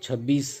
26